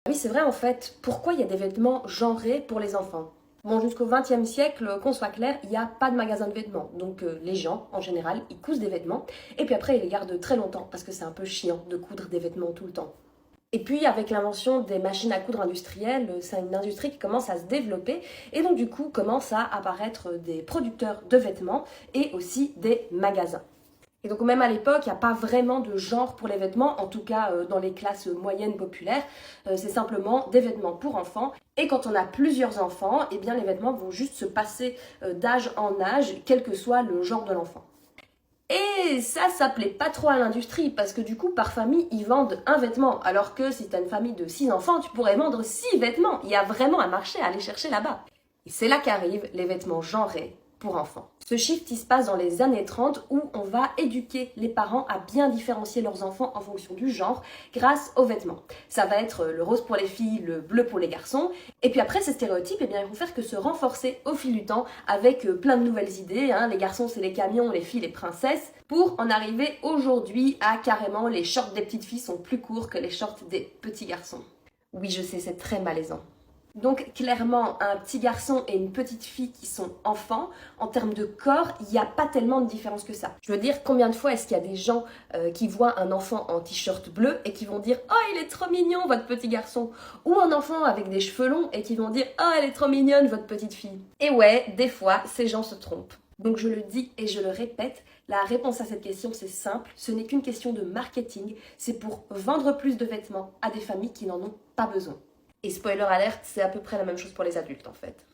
Oui, c'est vrai en fait. Pourquoi il y a des vêtements genrés pour les enfants? Bon, jusqu'au XXe siècle, qu'on soit clair, il n'y a pas de magasin de vêtements. Donc les gens, en général, ils cousent des vêtements. Et puis après, ils les gardent très longtemps parce que c'est un peu chiant de coudre des vêtements tout le temps. Et puis, avec l'invention des machines à coudre industrielles, c'est une industrie qui commence à se développer et donc du coup commence à apparaître des producteurs de vêtements et aussi des magasins. Et donc même à l'époque, il n'y a pas vraiment de genre pour les vêtements, en tout cas dans les classes moyennes populaires. C'est simplement des vêtements pour enfants. Et quand on a plusieurs enfants, eh bien les vêtements vont juste se passer d'âge en âge, quel que soit le genre de l'enfant. Et ça plaît pas trop à l'industrie parce que du coup, par famille, ils vendent un vêtement. Alors que si tu as une famille de 6 enfants, tu pourrais vendre 6 vêtements. Il y a vraiment un marché à aller chercher là-bas. Et c'est là qu'arrivent les vêtements genrés pour enfants. Ce shift, il se passe dans les années 30 où on va éduquer les parents à bien différencier leurs enfants en fonction du genre grâce aux vêtements. Ça va être le rose pour les filles, le bleu pour les garçons. Et puis après, ces stéréotypes, eh bien, ils vont faire que se renforcer au fil du temps avec plein de nouvelles idées. Les garçons, c'est les camions, les filles, les princesses. Pour en arriver aujourd'hui à carrément les shorts des petites filles sont plus courts que les shorts des petits garçons. Oui, je sais, c'est très malaisant. Donc clairement, un petit garçon et une petite fille qui sont enfants, en termes de corps, il n'y a pas tellement de différence que ça. Je veux dire, combien de fois est-ce qu'il y a des gens qui voient un enfant en t-shirt bleu et qui vont dire « Oh, il est trop mignon, votre petit garçon !» Ou un enfant avec des cheveux longs et qui vont dire « Oh, elle est trop mignonne, votre petite fille !» Et ouais, des fois, ces gens se trompent. Donc je le dis et je le répète, la réponse à cette question c'est simple, ce n'est qu'une question de marketing, c'est pour vendre plus de vêtements à des familles qui n'en ont pas besoin. Et spoiler alert, c'est à peu près la même chose pour les adultes en fait.